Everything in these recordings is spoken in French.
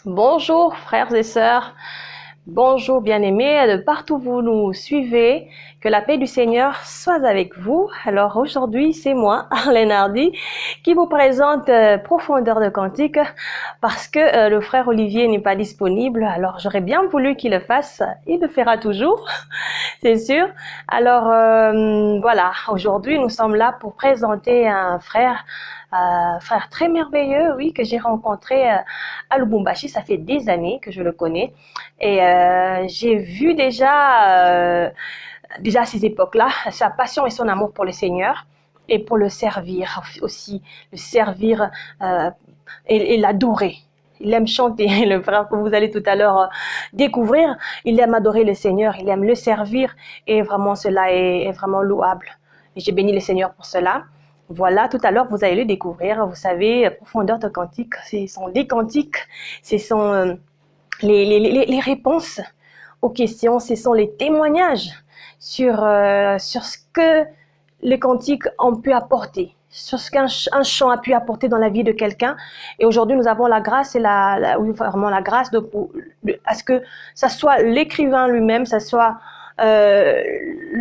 Bonjour frères et sœurs, bonjour bien-aimés de partout où vous nous suivez, que la paix du Seigneur soit avec vous. Alors aujourd'hui c'est moi, Arlène Hardy, qui vous présente Profondeur de Cantique parce que le frère Olivier n'est pas disponible, alors j'aurais bien voulu qu'il le fasse, il le fera toujours, c'est sûr. Alors voilà, aujourd'hui nous sommes là pour présenter un frère très merveilleux, oui, que j'ai rencontré à Lubumbashi. Ça fait des années que je le connais et j'ai vu déjà à ces époques-là sa passion et son amour pour le Seigneur et pour le servir aussi, le servir et l'adorer. Il aime chanter, le frère que vous allez tout à l'heure découvrir. Il aime adorer le Seigneur, il aime le servir et vraiment cela est vraiment louable. Et j'ai béni le Seigneur pour cela. Voilà, tout à l'heure, vous allez le découvrir. Vous savez, Profondeur de Cantique, ce sont des cantiques, ce sont les réponses aux questions, ce sont les témoignages sur ce que les cantiques ont pu apporter, sur ce qu'un chant a pu apporter dans la vie de quelqu'un. Et aujourd'hui, nous avons la grâce et vraiment la grâce à ce que ça soit l'écrivain lui-même, ça soit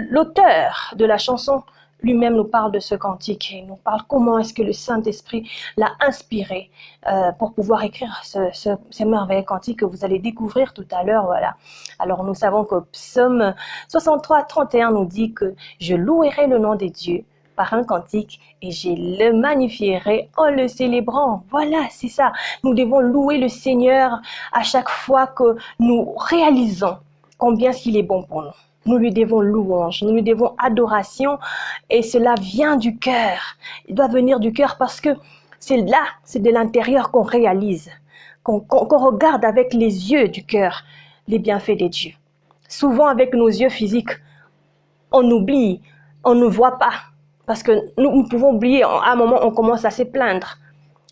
l'auteur de la chanson lui-même nous parle de ce cantique et nous parle comment est-ce que le Saint-Esprit l'a inspiré pour pouvoir écrire ce merveilleux cantique que vous allez découvrir tout à l'heure. Voilà. Alors nous savons que Psaume 63, 31 nous dit que je louerai le nom de Dieu par un cantique et je le magnifierai en le célébrant. Voilà, c'est ça. Nous devons louer le Seigneur à chaque fois que nous réalisons combien il est bon pour nous. Nous lui devons louange, nous lui devons adoration et cela vient du cœur. Il doit venir du cœur parce que c'est là, c'est de l'intérieur qu'on réalise, qu'on regarde avec les yeux du cœur les bienfaits de Dieu. Souvent avec nos yeux physiques, on oublie, on ne voit pas parce que nous pouvons oublier, à un moment on commence à se plaindre.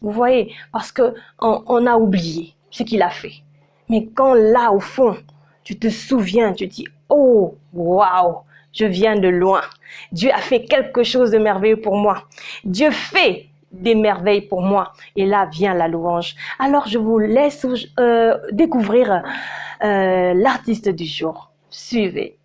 Vous voyez, parce qu'on a oublié ce qu'il a fait. Mais quand là au fond, tu te souviens, tu dis « Oh, waouh, je viens de loin. Dieu a fait quelque chose de merveilleux pour moi. Dieu fait des merveilles pour moi. » Et là vient la louange. Alors je vous laisse découvrir l'artiste du jour. Suivez.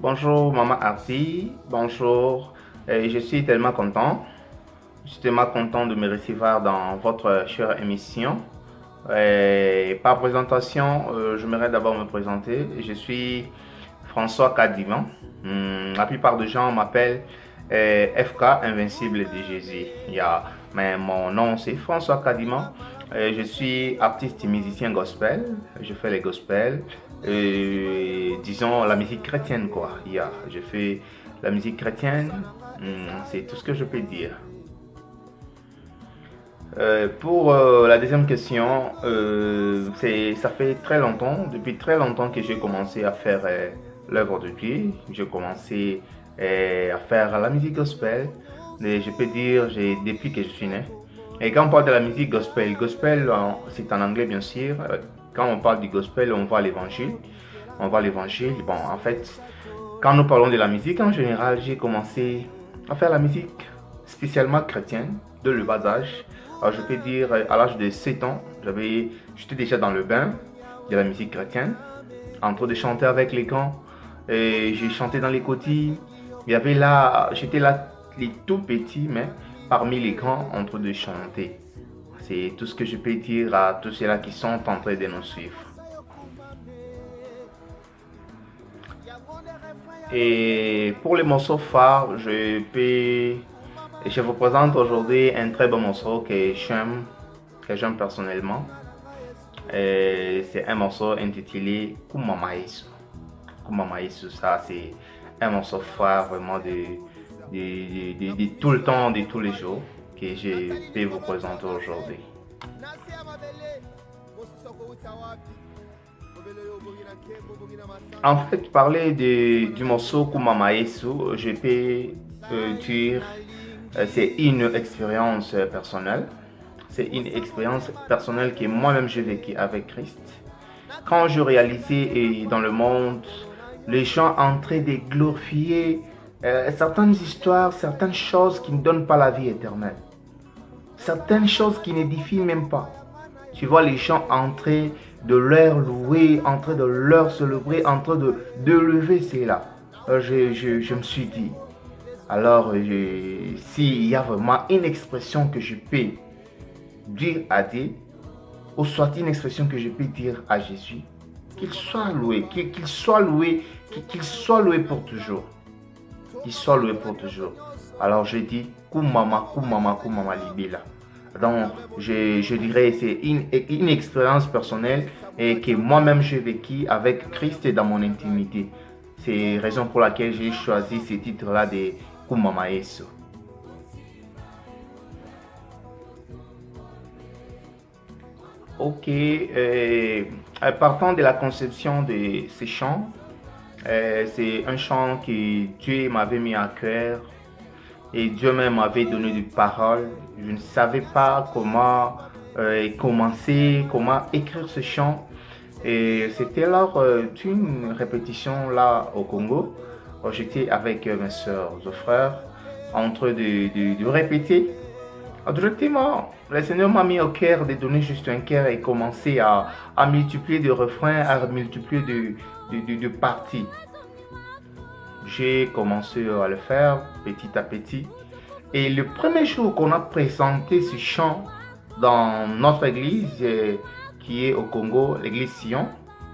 Bonjour Maman Hardy, bonjour. Je suis tellement content. Je suis tellement content de me recevoir dans votre chère émission. Par présentation, j'aimerais d'abord me présenter. Je suis François Kadiman. La plupart des gens m'appellent FK, Invincible de Jésus. Mais mon nom c'est François Kadiman. Je suis artiste et musicien gospel. Je fais les gospels. Disons la musique chrétienne quoi. Je fais la musique chrétienne. C'est tout ce que je peux dire. Pour la deuxième question, ça fait très longtemps, depuis très longtemps que j'ai commencé à faire l'œuvre de Dieu. J'ai commencé à faire la musique gospel. Et je peux dire, depuis que je suis né. Et quand on parle de la musique gospel, gospel, c'est en anglais bien sûr. Quand on parle du gospel, on voit l'évangile. On voit l'évangile. Bon, en fait, quand nous parlons de la musique en général, j'ai commencé à faire la musique spécialement chrétienne de le bas âge. Alors, je peux dire, à l'âge de 7 ans, j'étais déjà dans le bain de la musique chrétienne, en train de chanter avec les grands. Et j'ai chanté dans les cotilles. J'étais là, les tout petits, mais parmi les grands, en train de chanter. C'est tout ce que je peux dire à tous ceux-là qui sont en train de nous suivre. Et pour les morceaux phares, je vous présente aujourd'hui un très bon morceau que j'aime personnellement. C'est un morceau intitulé Kumama Yesu. Kumama Yesu, ça c'est un morceau phare vraiment de tout le temps, de tous les jours que je vais vous présenter aujourd'hui. En fait, parler du morceau Kumama Yesu, je peux dire c'est une expérience personnelle. C'est une expérience personnelle que moi-même j'ai vécue avec Christ. Quand je réalisais dans le monde, les gens en train de glorifier certaines histoires, certaines choses qui ne donnent pas la vie éternelle. Certaines choses qui n'édifient même pas. Tu vois les gens en train de leur louer, en train de leur célébrer, en train de lever cela. Je me suis dit, alors s'il y a vraiment une expression que je peux dire à Dieu, ou soit une expression que je peux dire à Jésus, qu'il soit loué, qu'il soit loué, qu'il soit loué pour toujours. Qu'il soit loué pour toujours. Alors je dis, Kumama, Kumama, Kumama Libela. Donc, je dirais que c'est une expérience personnelle et que moi-même j'ai vécu avec Christ dans mon intimité. C'est la raison pour laquelle j'ai choisi ce titre-là de Kumama Yesu. Ok, partant de la conception de ces chants, c'est un chant que Dieu m'avait mis à cœur. Et Dieu même m'avait donné des paroles. Je ne savais pas comment commencer, comment écrire ce chant. Et c'était lors d'une répétition là au Congo. J'étais avec mes soeurs et frères en train de répéter. Directement, le Seigneur m'a mis au cœur de donner juste un cœur et commencer à multiplier de refrains, à multiplier de parties. J'ai commencé à le faire petit à petit. Et le premier jour qu'on a présenté ce chant dans notre église qui est au Congo, l'église Sion,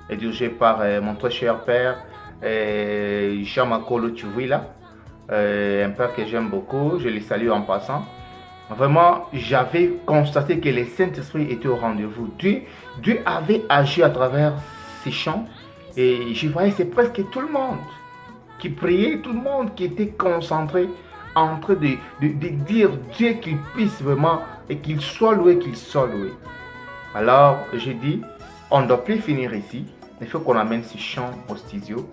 est dirigée par mon très cher père Jean-Makolo Tchouila, un père que j'aime beaucoup, je le salue en passant. Vraiment, j'avais constaté que le Saint-Esprit était au rendez-vous. Dieu avait agi à travers ces chants et je voyais c'est presque tout le monde qui priait, tout le monde qui était concentré en train de dire Dieu qu'il puisse vraiment et qu'il soit loué, qu'il soit loué. Alors j'ai dit, on ne doit plus finir ici, il faut qu'on amène ces chants au studio.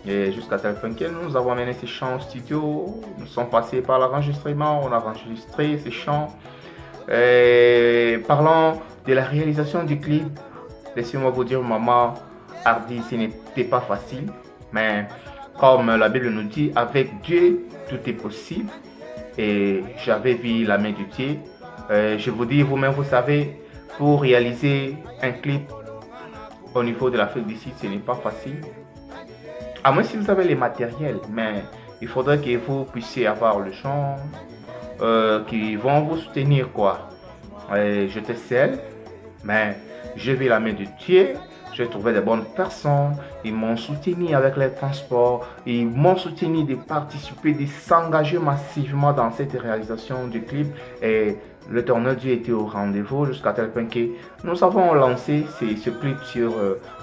Et jusqu'à tel point que nous avons amené ces chants au studio, nous sommes passés par l'enregistrement, on a enregistré ces chants. Parlant de la réalisation du clip, laissez-moi vous dire, maman Hardy, ce n'était pas facile, mais comme la Bible nous dit, avec Dieu, tout est possible. Et j'avais vu la main de Dieu. Je vous dis, vous-même, vous savez, pour réaliser un clip au niveau de l'Afrique du Sud, ce n'est pas facile. À moins si vous avez les matériels, mais il faudrait que vous puissiez avoir le chant, qui vont vous soutenir, quoi. J'étais seul, mais j'ai vu la main de Dieu. J'ai trouvé de bonnes personnes, ils m'ont soutenu avec les transports, ils m'ont soutenu de participer, de s'engager massivement dans cette réalisation du clip. Et l'Éternel Dieu était au rendez-vous jusqu'à tel point que nous avons lancé ce clip sur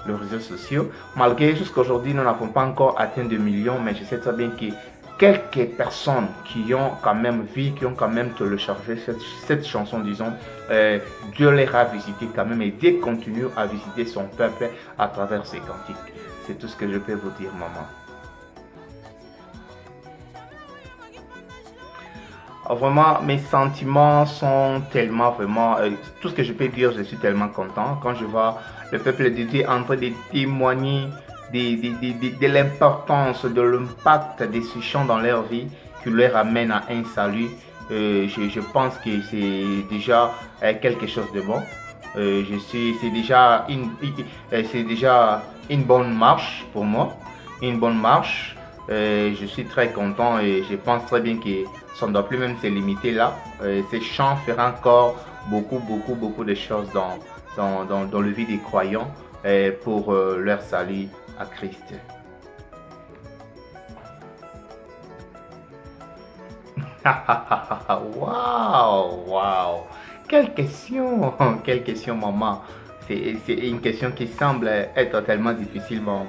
les réseaux sociaux. Malgré jusqu'à aujourd'hui, nous n'avons pas encore atteint 2 millions, mais je sais très bien que quelques personnes qui ont quand même vu, qui ont quand même téléchargé cette chanson, disons, Dieu les a visités quand même et Dieu continue à visiter son peuple à travers ses cantiques. C'est tout ce que je peux vous dire, maman. Vraiment, mes sentiments sont tellement, vraiment, tout ce que je peux dire, je suis tellement content quand je vois le peuple de Dieu en train de témoigner de l'importance, de l'impact de ce chant dans leur vie qui leur amène à un salut. Je pense que c'est déjà quelque chose de bon. C'est déjà une bonne marche pour moi, une bonne marche. Je suis très content et je pense très bien que ça ne doit plus même se limiter là. Ces chants feront encore beaucoup de choses dans le vie des croyants pour leur salut à Christ. Waouh! Quelle question, maman! C'est une question qui semble être tellement difficile. Bon.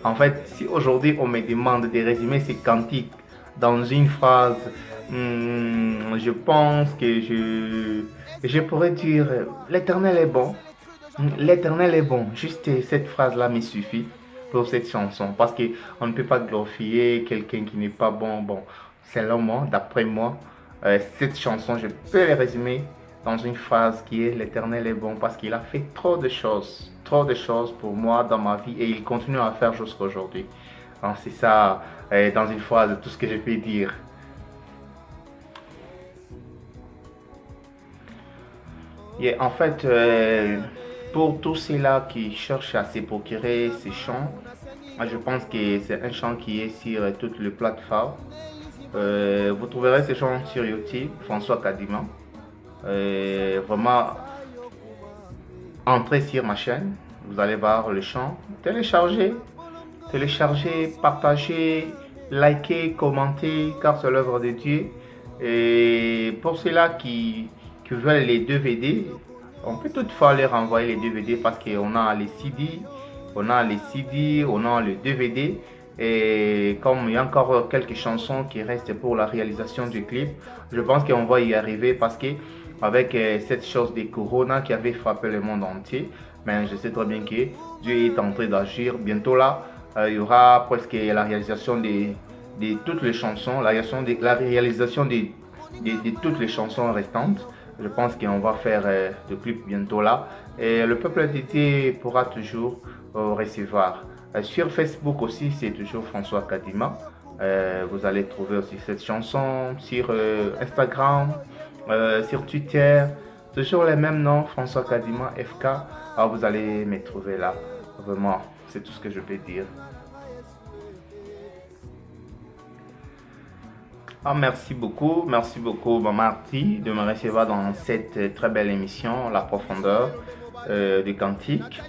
En fait, si aujourd'hui on me demande de résumer ces cantiques dans une phrase, je pense que je pourrais dire l'Éternel est bon. L'Éternel est bon. Juste cette phrase-là me suffit pour cette chanson. Parce qu'on ne peut pas glorifier quelqu'un qui n'est pas bon. Bon, selon moi, d'après moi, cette chanson, je peux la résumer dans une phrase qui est l'Éternel est bon parce qu'il a fait trop de choses pour moi dans ma vie et il continue à faire jusqu'à aujourd'hui. C'est ça, dans une phrase, tout ce que je peux dire. Et en fait, pour tous ceux-là qui cherchent à se procurer ces chants, je pense que c'est un chant qui est sur toutes les plateformes. Vous trouverez ces chants sur YouTube, François Kadima. Vraiment, entrez sur ma chaîne, vous allez voir le chant. Téléchargez, partagez, likez, commentez, car c'est l'œuvre de Dieu. Et pour ceux-là qui veulent les DVD, on peut toutefois leur envoyer les DVD parce qu'on a les CD, on a le DVD. Et comme il y a encore quelques chansons qui restent pour la réalisation du clip, je pense qu'on va y arriver parce que avec cette chose des corona qui avait frappé le monde entier, mais je sais très bien que Dieu est en train d'agir. Bientôt là, il y aura presque la réalisation de toutes les chansons, la réalisation de toutes les chansons restantes. Je pense qu'on va faire le clip bientôt là. Et le peuple de Dieu pourra toujours recevoir. Sur Facebook aussi, c'est toujours François Kadima. Vous allez trouver aussi cette chanson sur Instagram, sur Twitter. Toujours les mêmes noms, François Kadima, FK. Alors vous allez me trouver là. Vraiment, c'est tout ce que je peux dire. Merci beaucoup, Maman Arti, de me recevoir dans cette très belle émission, La Profondeur du Cantique.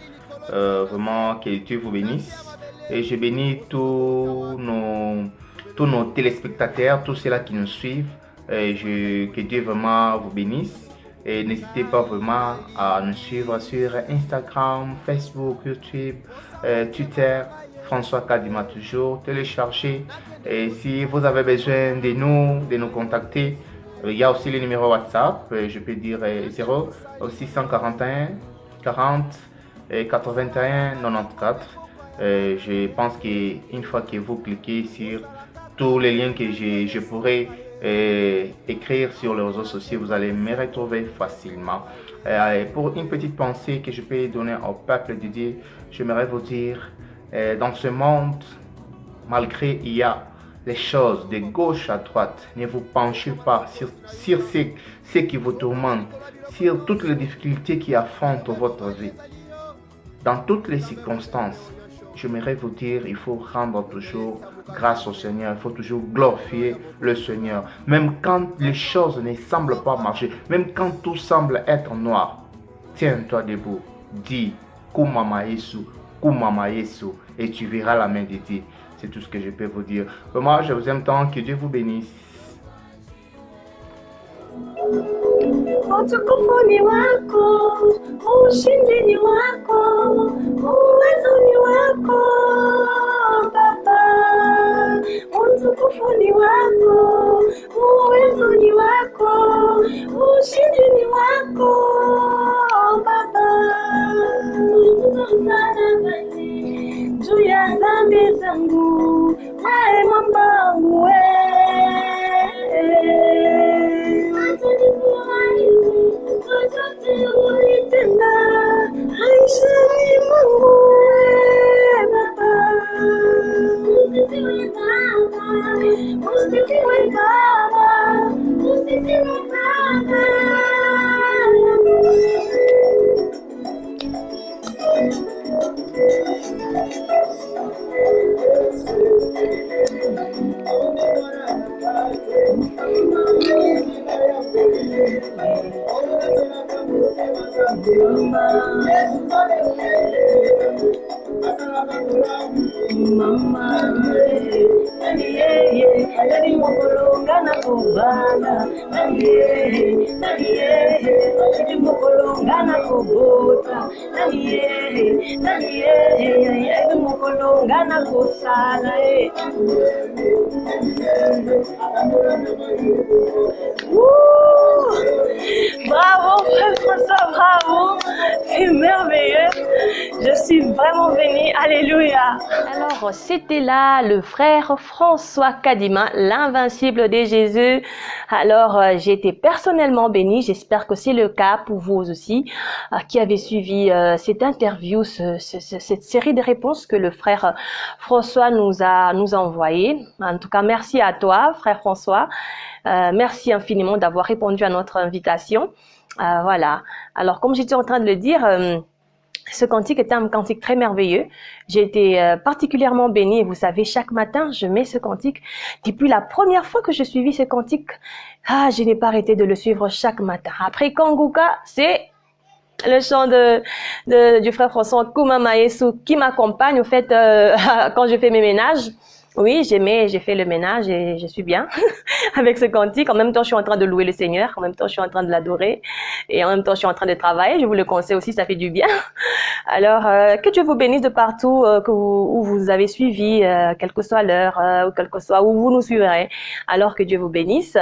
Vraiment, que Dieu vous bénisse. Et je bénis tous nos téléspectateurs, tous ceux-là qui nous suivent. Que Dieu vraiment vous bénisse. Et n'hésitez pas vraiment à nous suivre sur Instagram, Facebook, YouTube, Twitter. François Kadima toujours, téléchargez. Et si vous avez besoin de nous contacter, il y a aussi le numéro WhatsApp, je peux dire 0 641 40 81 94. Je pense qu'une fois que vous cliquez sur tous les liens que je pourrais écrire sur les réseaux sociaux, vous allez me retrouver facilement. Pour une petite pensée que je peux donner au peuple de Dieu, j'aimerais vous dire, dans ce monde, malgré il y a les choses de gauche à droite, ne vous penchez pas sur ce qui vous tourmente, sur toutes les difficultés qui affrontent votre vie. Dans toutes les circonstances, j'aimerais vous dire, il faut rendre toujours grâce au Seigneur, il faut toujours glorifier le Seigneur. Même quand les choses ne semblent pas marcher, même quand tout semble être noir, tiens-toi debout, dis Kumama Yesu, Kumama Yesu, et tu verras la main de Dieu. C'est tout ce que je peux vous dire. Moi, je vous aime tant, que Dieu vous bénisse. Utukufu ni wako, ushindi ni wako, uwezo ni wako Baba. Utukufu nguvu ni wako, uwezo ni wako, ushindi ni wako Baba. Juu ya dhambi zangu, wewe mwamba wangu ulitenda maishani mwangu Baba. Usifiwe Baba, usifiwe Baba. Mama, nani mokolonga na kubana, nani mokolonga na kubota, nani mokolonga na kusala. Bravo, frère François, bravo, c'est merveilleux. Je suis vraiment bénie, alléluia. Alors, c'était là le frère François Kadima, l'invincible de Jésus. Alors, j'ai été personnellement bénie, j'espère que c'est le cas pour vous aussi, qui avez suivi cette interview, cette série de réponses que le frère François nous a envoyées. En tout cas, merci à toi, frère François. Merci infiniment d'avoir répondu à notre invitation. Voilà. Alors, comme j'étais en train de le dire, ce cantique était un cantique très merveilleux. J'ai été particulièrement bénie et vous savez, chaque matin, je mets ce cantique. Depuis la première fois que je suivis ce cantique, je n'ai pas arrêté de le suivre chaque matin. Après Kanguka, c'est le chant du frère François Kumama Yesu qui m'accompagne au fait quand je fais mes ménages. Oui, j'ai fait le ménage et je suis bien avec ce cantique. En même temps, je suis en train de louer le Seigneur. En même temps, je suis en train de l'adorer. Et en même temps, je suis en train de travailler. Je vous le conseille aussi, ça fait du bien. Alors, que Dieu vous bénisse de partout où vous avez suivi, quelle que soit l'heure, ou quel que soit où vous nous suivrez. Alors, que Dieu vous bénisse.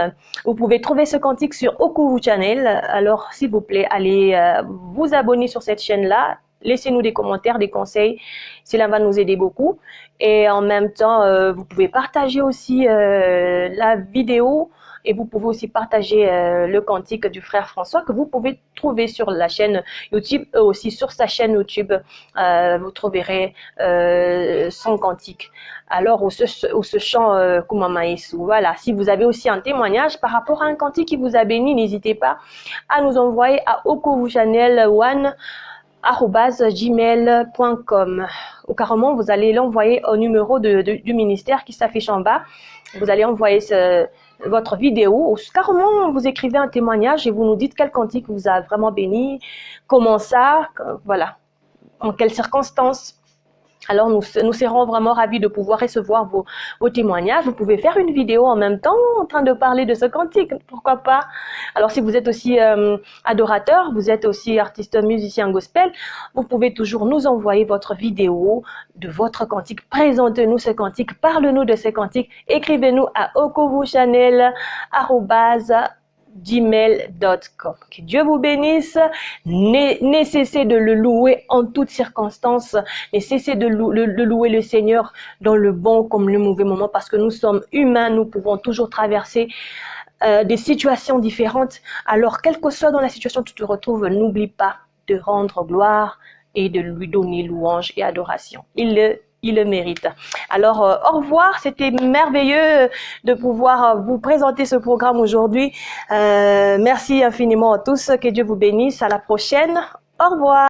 Vous pouvez trouver ce cantique sur Okuvu Channel. Alors, s'il vous plaît, allez vous abonner sur cette chaîne-là. Laissez-nous des commentaires, des conseils. Cela va nous aider beaucoup. Et en même temps, vous pouvez partager aussi la vidéo et vous pouvez aussi partager le cantique du frère François que vous pouvez trouver sur la chaîne YouTube, aussi sur sa chaîne YouTube. Vous trouverez son cantique. Alors, ou ce chant Kumama Yesu. Voilà, si vous avez aussi un témoignage par rapport à un cantique qui vous a béni, n'hésitez pas à nous envoyer à okovuchannel1@gmail.com ou carrément vous allez l'envoyer au numéro du ministère qui s'affiche en bas. Vous allez envoyer votre vidéo ou carrément vous écrivez un témoignage et vous nous dites quel cantique vous a vraiment béni, comment ça, voilà, en quelles circonstances. Alors, nous serons vraiment ravis de pouvoir recevoir vos témoignages. Vous pouvez faire une vidéo en même temps en train de parler de ce cantique, pourquoi pas. Alors, si vous êtes aussi adorateur, vous êtes aussi artiste musicien gospel, vous pouvez toujours nous envoyer votre vidéo de votre cantique. Présentez-nous ce cantique, parle-nous de ce cantique. Écrivez-nous à okovuchannel@gmail.com. Que Dieu vous bénisse. Ne cessez de le louer en toutes circonstances. Ne cessez de louer le Seigneur dans le bon comme le mauvais moment parce que nous sommes humains. Nous pouvons toujours traverser des situations différentes. Alors, quelle que soit dans la situation où tu te retrouves, n'oublie pas de rendre gloire et de lui donner louange et adoration. Il le mérite. Alors, au revoir. C'était merveilleux de pouvoir vous présenter ce programme aujourd'hui. Merci infiniment à tous. Que Dieu vous bénisse. À la prochaine. Au revoir.